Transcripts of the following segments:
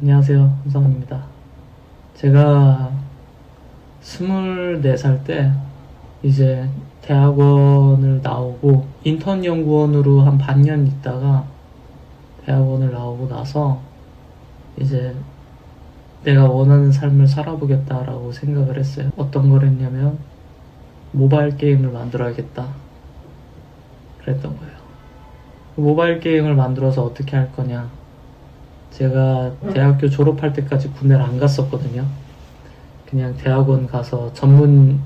안녕하세요. 홍상훈입니다. 제가 24살 때 이제 대학원을 나오고 인턴 연구원으로 한 반년 있다가 대학원을 나오고 나서 이제 내가 원하는 삶을 살아보겠다라고 생각을 했어요. 어떤 걸 했냐면 모바일 게임을 만들어야겠다 그랬던 거예요. 모바일 게임을 만들어서 어떻게 할 거냐. 제가 대학교 졸업할 때까지 군대를 안 갔었거든요. 그냥 대학원 가서 전문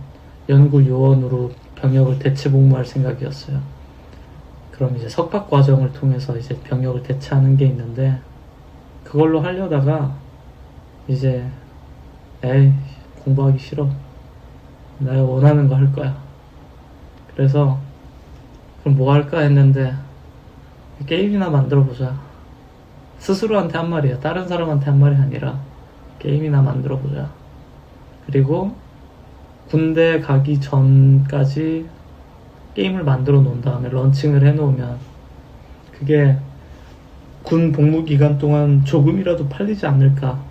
연구 요원으로 병역을 대체 복무할 생각이었어요. 그럼 이제 석박 과정을 통해서 이제 병역을 대체하는 게 있는데 그걸로 하려다가 이제 공부하기 싫어. 내가 원하는 거 할 거야. 그래서 그럼 뭐 할까 했는데 게임이나 만들어 보자. 스스로한테 한 말이야. 다른 사람한테 한 말이 아니라 게임이나 만들어 보자. 그리고 군대 가기 전까지 게임을 만들어 놓은 다음에 런칭을 해 놓으면 그게 군 복무 기간 동안 조금이라도 팔리지 않을까.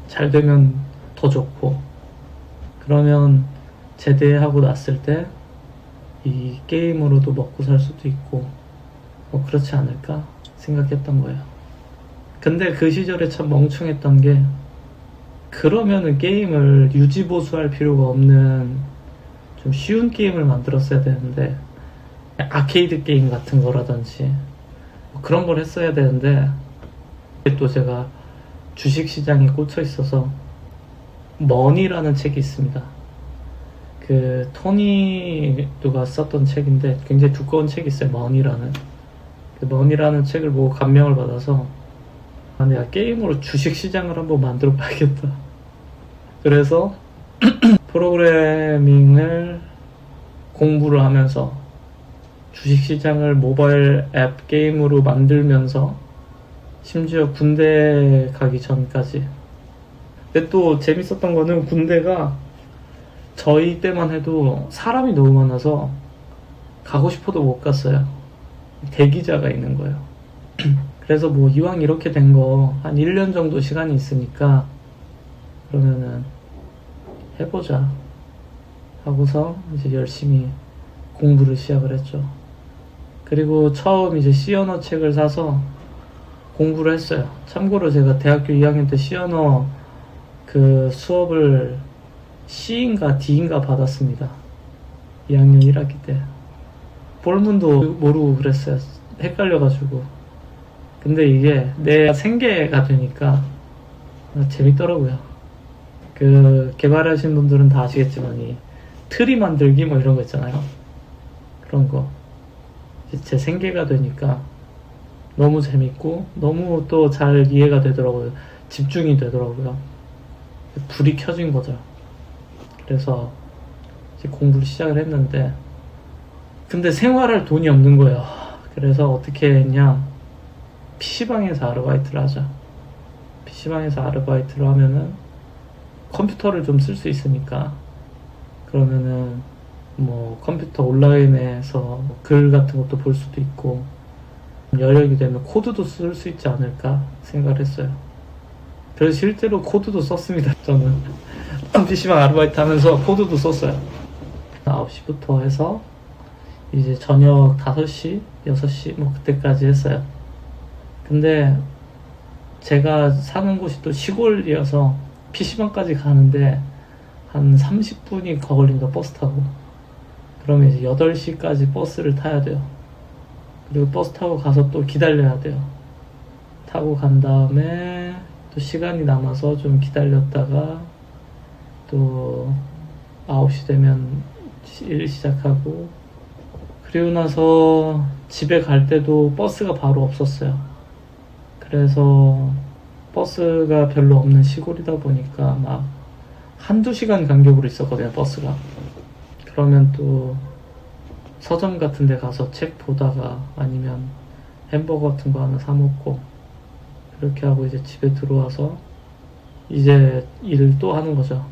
잘 되면 더 좋고, 그러면 제대하고 났을 때 이 게임으로도 먹고 살 수도 있고 뭐 그렇지 않을까 생각했던 거예요. 근데 그 시절에 참 멍청했던 게, 그러면은 게임을 유지보수할 필요가 없는 좀 쉬운 게임을 만들었어야 되는데, 아케이드 게임 같은 거라든지 뭐 그런 걸 했어야 되는데, 또 제가 주식시장에 꽂혀 있어서 머니라는 책이 있습니다. 그 토니 누가 썼던 책인데 굉장히 두꺼운 책이 있어요. 머니라는. 그 머니라는 책을 보고 감명을 받아서 내가 게임으로 주식시장을 한번 만들어 봐야겠다. 그래서 프로그래밍을 공부를 하면서 주식시장을 모바일 앱 게임으로 만들면서 심지어 군대 가기 전까지. 근데 또 재밌었던 거는 군대가 저희 때만 해도 사람이 너무 많아서 가고 싶어도 못 갔어요. 대기자가 있는 거예요. 그래서 뭐 이왕 이렇게 된 거 한 1년 정도 시간이 있으니까 그러면은 해보자 하고서 이제 열심히 공부를 시작을 했죠. 그리고 처음 이제 C 언어 책을 사서 공부를 했어요. 참고로 제가 대학교 2학년 때 C 언어 그 수업을 C인가 D인가 받았습니다. 2학년 1학기 때. 볼문도 모르고 그랬어요. 헷갈려가지고. 근데 이게 내 생계가 되니까 재밌더라고요. 그 개발하신 분들은 다 아시겠지만 이 트리 만들기 뭐 이런 거 있잖아요. 그런 거 제 생계가 되니까 너무 재밌고 너무 또 잘 이해가 되더라고요. 집중이 되더라고요. 불이 켜진 거죠. 그래서 이제 공부를 시작을 했는데, 근데 생활할 돈이 없는 거예요. 그래서 어떻게 했냐, PC방에서 아르바이트를 하자. PC방에서 아르바이트를 하면은 컴퓨터를 좀 쓸 수 있으니까, 그러면은 뭐 컴퓨터 온라인에서 글 같은 것도 볼 수도 있고 여력이 되면 코드도 쓸 수 있지 않을까 생각을 했어요. 그래서 실제로 코드도 썼습니다. 저는 PC방 아르바이트 하면서 코드도 썼어요. 9시부터 해서 이제 저녁 5시, 6시 뭐 그때까지 했어요. 근데 제가 사는 곳이 또 시골이어서 PC방까지 가는데 한 30분이 걸립니다. 버스 타고. 그러면 이제 8시까지 버스를 타야 돼요. 그리고 버스 타고 가서 또 기다려야 돼요. 타고 간 다음에 또 시간이 남아서 좀 기다렸다가 또 9시 되면 일 시작하고, 그리고 나서 집에 갈 때도 버스가 바로 없었어요. 그래서 버스가 별로 없는 시골이다 보니까 막 한두 시간 간격으로 있었거든요, 버스가. 그러면 또 서점 같은 데 가서 책 보다가 아니면 햄버거 같은 거 하나 사 먹고 그렇게 하고 이제 집에 들어와서 이제 일을 또 하는 거죠.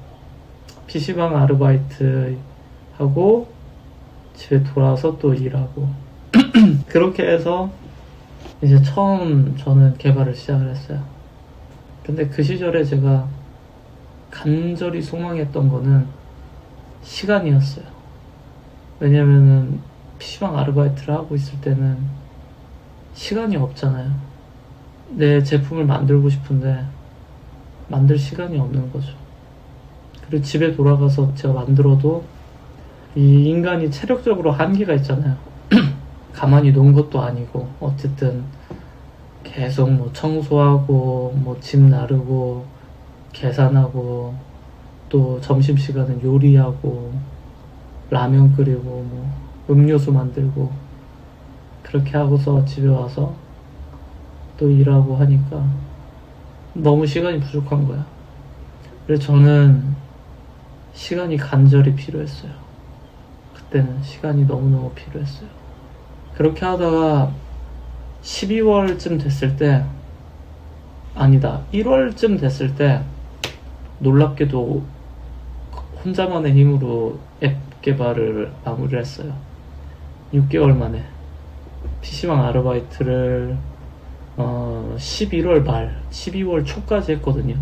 PC방 아르바이트 하고 집에 돌아와서 또 일하고 그렇게 해서 이제 처음 저는 개발을 시작을 했어요. 근데 그 시절에 제가 간절히 소망했던 거는 시간이었어요. 왜냐면은 PC방 아르바이트를 하고 있을 때는 시간이 없잖아요. 내 제품을 만들고 싶은데 만들 시간이 없는 거죠. 그리고 집에 돌아가서 제가 만들어도 이 인간이 체력적으로 한계가 있잖아요. 가만히 논 것도 아니고 어쨌든 계속 뭐 청소하고 뭐 집 나르고 계산하고 또 점심시간은 요리하고 라면 끓이고 뭐 음료수 만들고 그렇게 하고서 집에 와서 또 일하고 하니까 너무 시간이 부족한 거야. 그래서 저는 시간이 간절히 필요했어요. 그때는 시간이 너무너무 필요했어요. 그렇게 하다가 12월쯤 됐을 때, 아니다, 1월쯤 됐을 때 놀랍게도 혼자만의 힘으로 앱 개발을 마무리를 했어요. 6개월 만에 PC방 아르바이트를 11월 말, 12월 초까지 했거든요.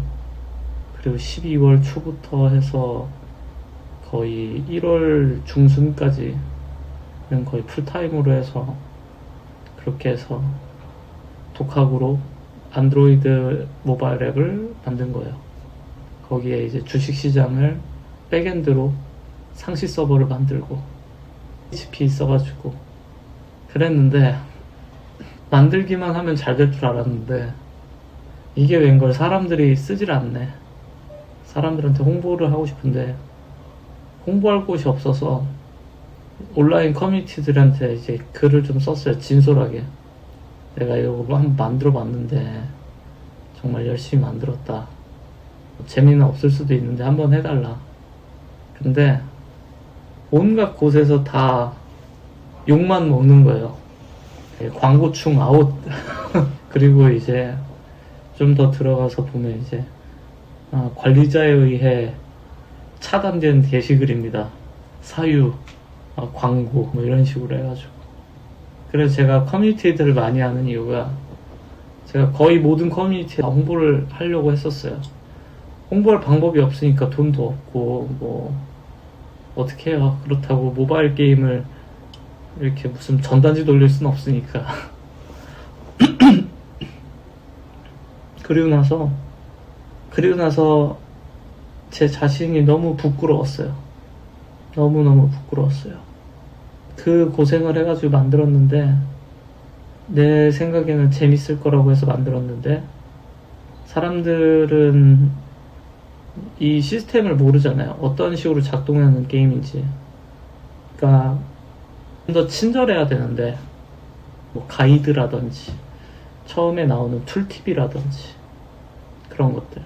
그리고 12월 초부터 해서 거의 1월 중순까지는 거의 풀타임으로 해서 그렇게 해서 독학으로 안드로이드 모바일 앱을 만든 거예요. 거기에 이제 주식시장을 백엔드로 상시 서버를 만들고 PHP 써가지고 그랬는데 만들기만 하면 잘 될 줄 알았는데 이게 웬걸 사람들이 쓰질 않네. 사람들한테 홍보를 하고 싶은데 홍보할 곳이 없어서 온라인 커뮤니티들한테 이제 글을 좀 썼어요. 진솔하게 내가 이거 한번 만들어 봤는데 정말 열심히 만들었다. 재미는 없을 수도 있는데 한번 해달라. 근데 온갖 곳에서 다 욕만 먹는 거예요. 광고충 아웃. 그리고 이제 좀 더 들어가서 보면 이제 관리자에 의해 차단된 게시글입니다. 사유, 광고 뭐 이런 식으로 해가지고. 그래서 제가 커뮤니티들을 많이 하는 이유가 제가 거의 모든 커뮤니티에 홍보를 하려고 했었어요. 홍보할 방법이 없으니까 돈도 없고 뭐 어떻게 해요. 그렇다고 모바일 게임을 이렇게 무슨 전단지 돌릴 수는 없으니까. 그리고 나서 제 자신이 너무 부끄러웠어요. 너무너무 부끄러웠어요. 그 고생을 해가지고 만들었는데 내 생각에는 재밌을 거라고 해서 만들었는데 사람들은 이 시스템을 모르잖아요. 어떤 식으로 작동하는 게임인지. 그러니까 좀 더 친절해야 되는데 뭐 가이드라든지 처음에 나오는 툴팁이라든지 그런 것들.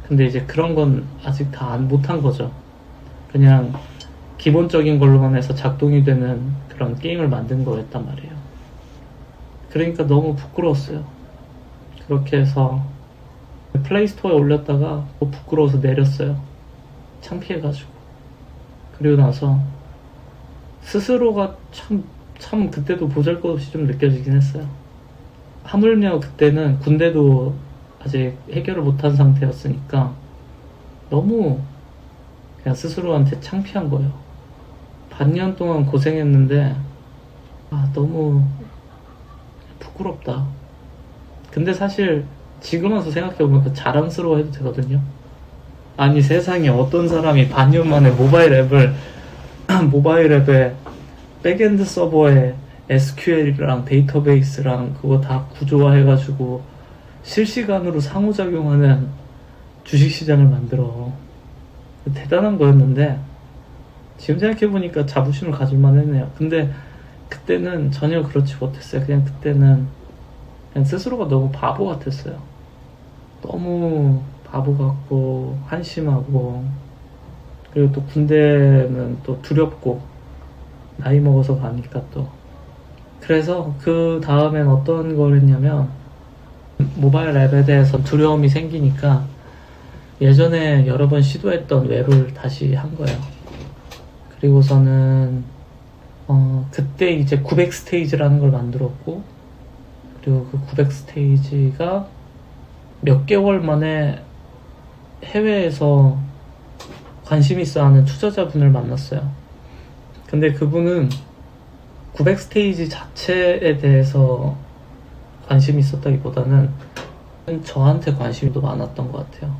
근데 이제 그런 건 아직 다 못한 거죠. 그냥 기본적인 걸로만 해서 작동이 되는 그런 게임을 만든 거였단 말이에요. 그러니까 너무 부끄러웠어요. 그렇게 해서 플레이스토어에 올렸다가 뭐 부끄러워서 내렸어요. 창피해가지고. 그리고 나서 스스로가 참 그때도 보잘것없이 좀 느껴지긴 했어요. 하물며 그때는 군대도 아직 해결을 못한 상태였으니까 너무 그냥 스스로한테 창피한 거예요. 반년 동안 고생했는데 너무 부끄럽다. 근데 사실 지금 와서 생각해보면 그 자랑스러워 해도 되거든요. 아니 세상에 어떤 사람이 반년 만에 모바일 앱에 백엔드 서버에 SQL이랑 데이터베이스랑 그거 다 구조화해가지고 실시간으로 상호작용하는 주식시장을 만들어. 대단한 거였는데 지금 생각해보니까 자부심을 가질만 했네요. 근데 그때는 전혀 그렇지 못했어요. 그냥 그때는 그냥 스스로가 너무 바보 같았어요. 너무 바보 같고 한심하고 그리고 또 군대는 또 두렵고 나이 먹어서 가니까 또 그래서 그 다음엔 어떤 걸 했냐면 모바일 앱에 대해서 두려움이 생기니까 예전에 여러 번 시도했던 웹을 다시 한 거예요. 그리고서는 그때 이제 900 스테이지라는 걸 만들었고 그리고 그 900 스테이지가 몇 개월 만에 해외에서 관심 있어 하는 투자자분을 만났어요. 근데 그분은 900 스테이지 자체에 대해서 관심이 있었다기보다는 저한테 관심이 더 많았던 것 같아요.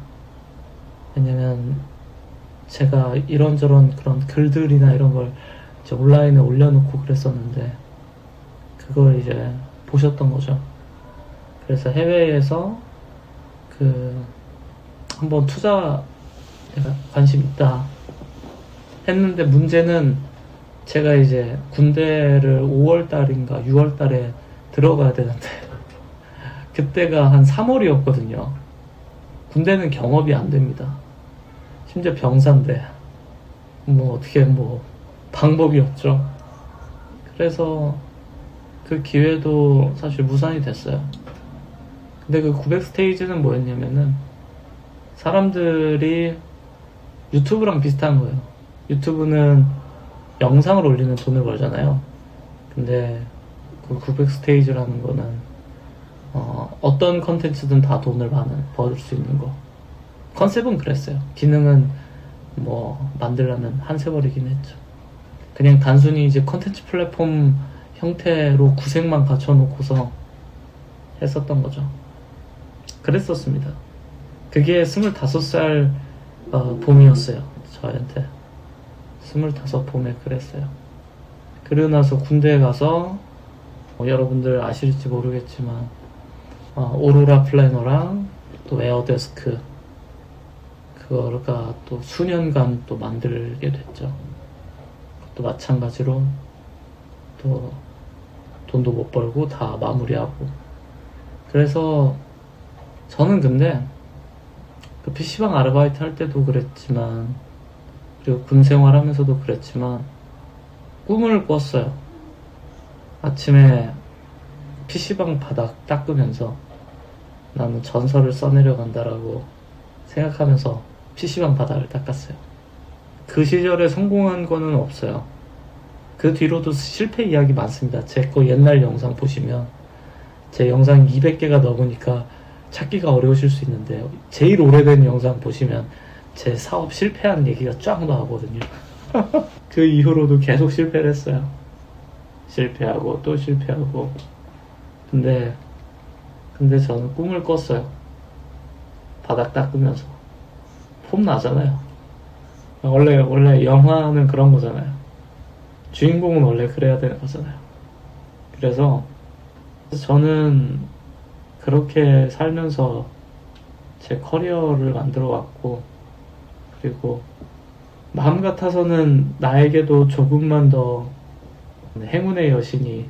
왜냐면 제가 이런저런 그런 글들이나 이런 걸 이제 온라인에 올려놓고 그랬었는데 그걸 이제 보셨던 거죠. 그래서 해외에서 한번 투자 내가 관심 있다 했는데, 문제는 제가 이제 군대를 5월달인가 6월달에 들어가야 되는데 그때가 한 3월이었거든요. 군대는 경업이 안 됩니다. 심지어 병사인데 어떻게 방법이 없죠. 그래서 그 기회도 사실 무산이 됐어요. 근데 그 900 스테이지는 뭐였냐면은, 사람들이 유튜브랑 비슷한 거예요. 유튜브는 영상을 올리면 돈을 벌잖아요. 근데 그 900 스테이지라는 거는 어떤 컨텐츠든 다 돈을 벌 수 있는 거. 컨셉은 그랬어요. 기능은 만들려면 한 세월이긴 했죠. 그냥 단순히 이제 컨텐츠 플랫폼 형태로 구색만 갖춰놓고서 했었던 거죠. 그랬었습니다. 그게 25살 봄이었어요. 저한테 25 봄에 그랬어요. 그러고 나서 군대에 가서 여러분들 아실지 모르겠지만 오로라 플래너랑 또 에어데스크, 그거가 또 수년간 또 만들게 됐죠. 또 마찬가지로 또 돈도 못 벌고 다 마무리하고. 그래서 저는 근데 그 PC방 아르바이트 할 때도 그랬지만, 그리고 군 생활하면서도 그랬지만 꿈을 꿨어요. 아침에 PC방 바닥 닦으면서 나는 전설을 써내려 간다라고 생각하면서 PC방 바닥을 닦았어요. 그 시절에 성공한 거는 없어요. 그 뒤로도 실패 이야기 많습니다. 제 거 옛날 영상 보시면 제 영상 200개가 넘으니까 찾기가 어려우실 수 있는데, 제일 오래된 영상 보시면 제 사업 실패한 얘기가 쫙 나오거든요. 그 이후로도 계속 실패를 했어요. 실패하고 또 실패하고. 근데 저는 꿈을 꿨어요. 바닥 닦으면서. 폼 나잖아요. 원래 영화는 그런 거잖아요. 주인공은 원래 그래야 되는 거잖아요. 그래서 저는 그렇게 살면서 제 커리어를 만들어 왔고, 그리고 마음 같아서는 나에게도 조금만 더 행운의 여신이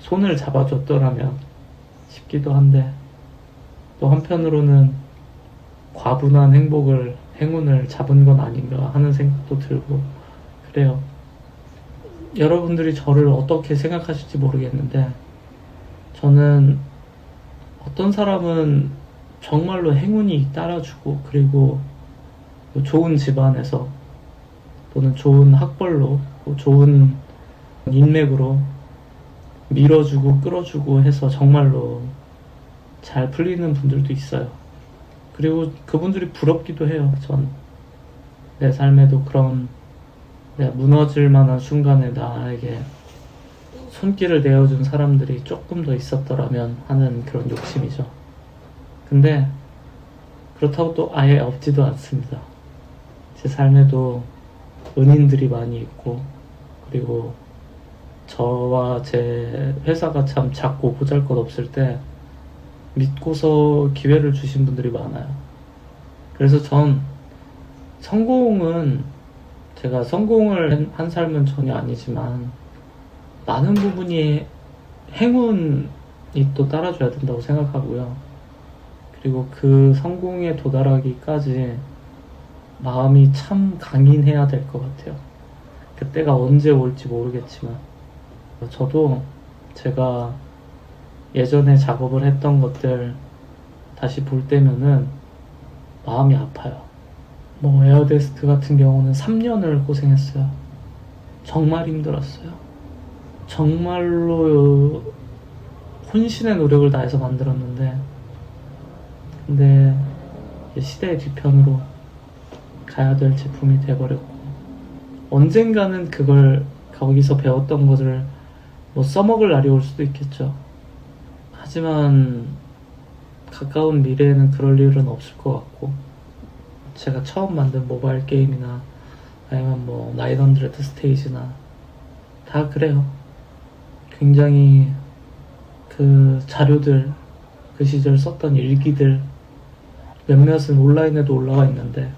손을 잡아줬더라면 싶기도 한데, 또 한편으로는 과분한 행운을 잡은 건 아닌가 하는 생각도 들고 그래요. 여러분들이 저를 어떻게 생각하실지 모르겠는데, 저는 어떤 사람은 정말로 행운이 따라주고, 그리고 좋은 집안에서 또는 좋은 학벌로 좋은 인맥으로 밀어주고 끌어주고 해서 정말로 잘 풀리는 분들도 있어요. 그리고 그분들이 부럽기도 해요. 전 내 삶에도 그런 내가 무너질 만한 순간에 나에게 손길을 내어준 사람들이 조금 더 있었더라면 하는 그런 욕심이죠. 근데 그렇다고 또 아예 없지도 않습니다. 제 삶에도 은인들이 많이 있고, 그리고 저와 제 회사가 참 작고 보잘것없을 때 믿고서 기회를 주신 분들이 많아요. 그래서 전 제가 성공을 한 삶은 전혀 아니지만 많은 부분이 행운이 또 따라줘야 된다고 생각하고요. 그리고 그 성공에 도달하기까지 마음이 참 강인해야 될 것 같아요. 그때가 언제 올지 모르겠지만, 저도 제가 예전에 작업을 했던 것들 다시 볼 때면은 마음이 아파요. 에어데스크 같은 경우는 3년을 고생했어요. 정말 힘들었어요. 정말로 혼신의 노력을 다해서 만들었는데, 근데 이제 시대의 뒤편으로 가야 될 제품이 돼버렸고, 언젠가는 그걸 거기서 배웠던 것을 뭐 써먹을 날이 올 수도 있겠죠. 하지만 가까운 미래에는 그럴 일은 없을 것 같고, 제가 처음 만든 모바일 게임이나 아니면 뭐 900 스테이지나 다 그래요. 굉장히 그 자료들, 그 시절 썼던 일기들 몇몇은 온라인에도 올라와 있는데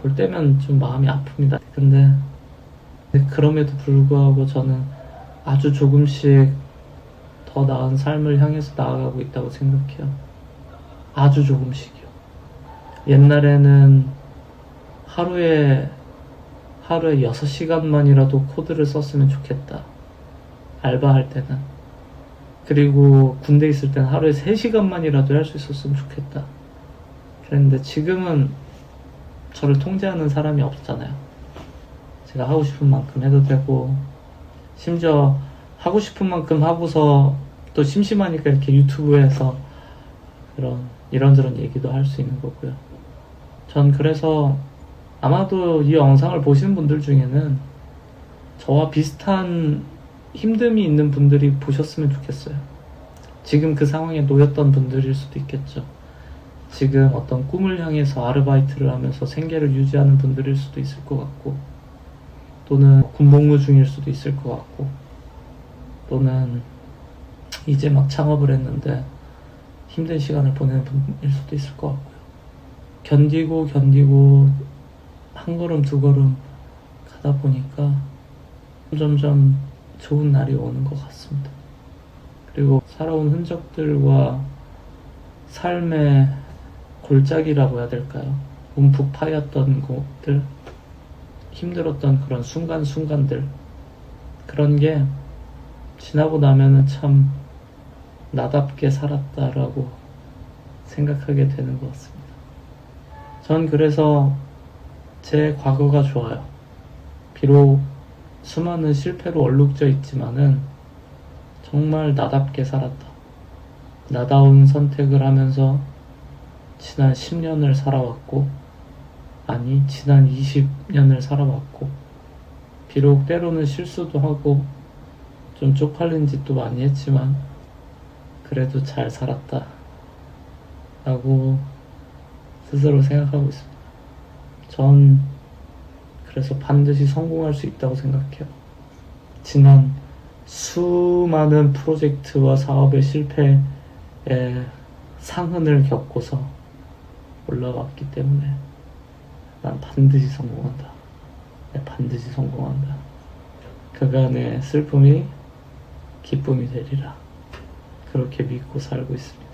볼 때면 좀 마음이 아픕니다. 근데 그럼에도 불구하고 저는 아주 조금씩 더 나은 삶을 향해서 나아가고 있다고 생각해요. 아주 조금씩이요. 옛날에는 하루에 6시간만이라도 코드를 썼으면 좋겠다. 알바할 때는. 그리고 군대 있을 때는 하루에 3시간만이라도 할 수 있었으면 좋겠다. 그랬는데 지금은 저를 통제하는 사람이 없잖아요. 제가 하고 싶은 만큼 해도 되고, 심지어 하고 싶은 만큼 하고서 또 심심하니까 이렇게 유튜브에서 이런저런 얘기도 할 수 있는 거고요. 전 그래서 아마도 이 영상을 보시는 분들 중에는 저와 비슷한 힘듦이 있는 분들이 보셨으면 좋겠어요. 지금 그 상황에 놓였던 분들일 수도 있겠죠. 지금 어떤 꿈을 향해서 아르바이트를 하면서 생계를 유지하는 분들일 수도 있을 것 같고, 또는 군복무 중일 수도 있을 것 같고, 또는 이제 막 창업을 했는데 힘든 시간을 보내는 분일 수도 있을 것 같고요. 견디고 한 걸음 두 걸음 가다 보니까 점점 좋은 날이 오는 것 같습니다. 그리고 살아온 흔적들과 삶의 골짜기라고 해야 될까요? 움푹 파였던 곳들, 힘들었던 그런 순간순간들, 그런 게 지나고 나면은 참 나답게 살았다라고 생각하게 되는 것 같습니다. 전 그래서 제 과거가 좋아요. 비록 수많은 실패로 얼룩져 있지만은 정말 나답게 살았다. 나다운 선택을 하면서 지난 10년을 살아왔고, 아니 지난 20년을 살아왔고, 비록 때로는 실수도 하고 좀 쪽팔린 짓도 많이 했지만 그래도 잘 살았다 라고 스스로 생각하고 있습니다. 전 그래서 반드시 성공할 수 있다고 생각해요. 지난 수많은 프로젝트와 사업의 실패에 상흔을 겪고서 올라왔기 때문에 난 반드시 성공한다. 반드시 성공한다. 그간의 슬픔이 기쁨이 되리라. 그렇게 믿고 살고 있습니다.